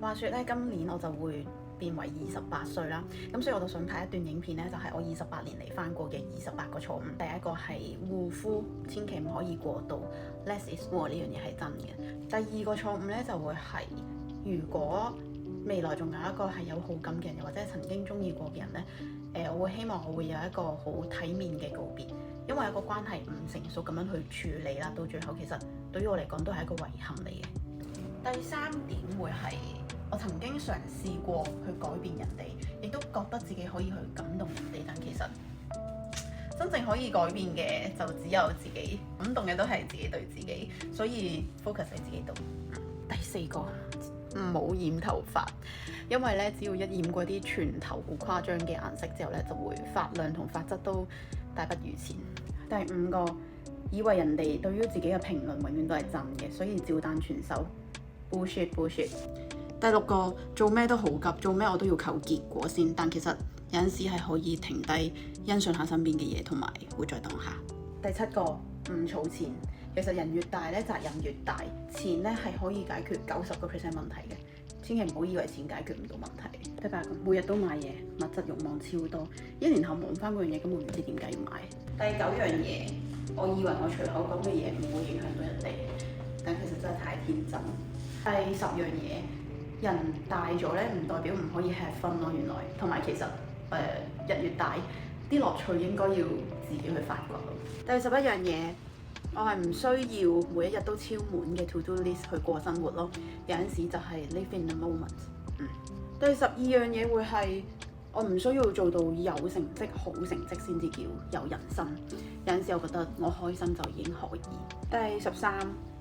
話說咧，今年我就會變為28歲啦，咁所以我就想拍一段影片咧，就係我28年嚟犯過嘅28個錯誤。第一個係護膚，千祈唔可以過度 ，less is more 呢樣嘢係真嘅。第二個錯誤咧就會係，如果未來仲有一個係有好感嘅人，又或者曾經中意過嘅人咧，我會希望我會有一個好體面嘅告別，因為一個關係唔成熟咁樣去處理啦，到最後其實對於我嚟講都係一個遺憾嚟嘅。第三點會係，我曾經嘗試過去改變人哋，亦都覺得自己可以去感動人哋，但其實真正可以改變嘅就只有自己，感動嘅都係自己對自己，所以 focus 喺自己度。第四個，唔好染頭髮，因為咧只要一染嗰啲全頭好誇張嘅顏色之後咧，就會髮量同髮質都大不如前。第五個，以為人哋對於自己嘅評論永遠都係真嘅，所以照單全收。bullshit。第六個，做咩都好急，做咩我都要求結果先，但其實有陣時係可以停低欣賞下身邊嘅嘢，同埋活在當下。第七個，唔儲錢，其實人越大咧責任越大，錢咧係可以解決90% 問題嘅，千祈唔好以為錢解決唔到問題。第八個，每日都買嘢，物質慾望超多，一年後望翻嗰樣嘢根本唔知點解要買。第九樣嘢，我以為我隨口講嘅嘢唔會影響到人哋，但其實真係太天真。第10樣嘢，人大咗咧，唔代表唔可以吃分咯。原來同埋其實人越大，啲樂趣應該要自己去發掘咯。第11樣嘢，我係唔需要每一日都超滿嘅 to do list 去過生活咯。有陣時就係 live in the moment。第12樣嘢會係，我唔需要做到有成績、好成績先至叫有人生。有陣時我覺得我開心就已經可以。第13，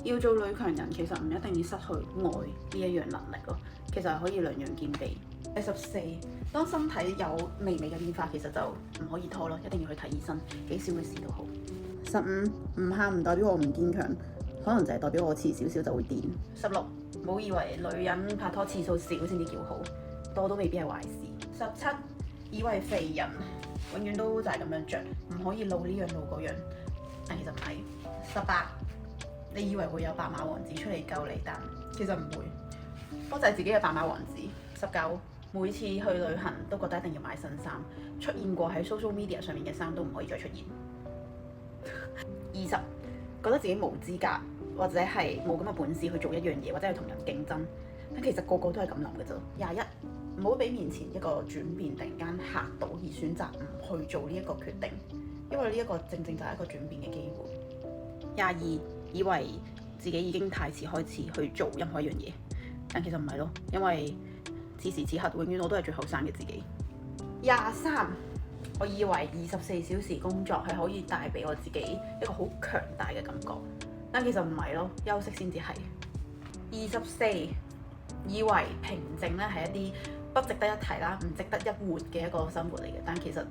要做女強人，其實唔一定要失去愛呢一樣能力咯，其實係可以兩樣兼備。第14，當身體有微微嘅變化，其實就唔可以拖咯，一定要去睇醫生，幾少嘅事都好。15，唔喊唔代表我唔堅強，可能就係代表我遲少少就會癲。16，唔好以為女人拍拖次數少先至叫好，多都未必係壞事。17，以為肥人永遠都就係咁樣着，唔可以露呢樣露嗰樣，但其實唔係。18，你以為會有白馬王子出嚟救你，但其實唔會，多謝自己嘅白馬王子。19，每次去旅行都覺得一定要買新衫，出現過喺 social media 上面嘅衫都唔可以再出現。20，覺得自己冇資格或者係冇咁嘅本事去做一樣嘢，或者係同人競爭，但其實個個都係咁諗嘅啫。21，唔好俾面前一個轉變突然間嚇到而選擇唔去做呢一個決定，因為呢一個正正就係一個轉變嘅機會。22，以為自己已經太遲開始去做任何一樣嘢，但其實唔係咯，因為此時此刻永遠我都係最後生嘅自己。23，我以為24小時工作係可以帶俾我自己一個好強大嘅感覺，但其實唔係咯，休息先至係。24，以為平靜咧係一啲不值得一提啦，唔值得一活嘅一個生活嚟嘅，但其實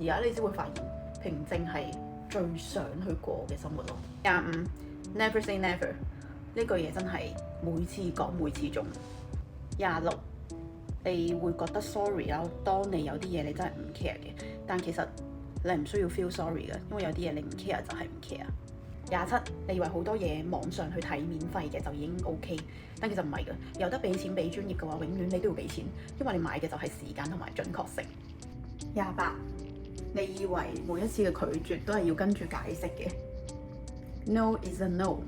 而家你先會發現平靜係最想去過嘅生活咯。25， Never say never 呢句嘢真係每次講每次中。26，你會覺得 sorry 啦，當你有啲嘢你真係唔 care 嘅，但其實你唔需要 feel sorry 嘅，因為有啲嘢你唔 care 就係唔 care。27，你以為好多嘢網上去睇免費嘅就已經 OK，但其實唔係嘅，有得俾錢俾專業嘅話，永遠你都要俾錢，因為你買嘅就係時間同埋準確性。28，你以為每一次嘅拒絕都係要跟住解釋嘅 ？No is a no。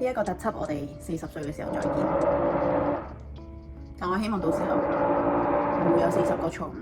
呢一個特輯我哋40歲嘅時候再見，但我希望到時候唔會有40個錯誤。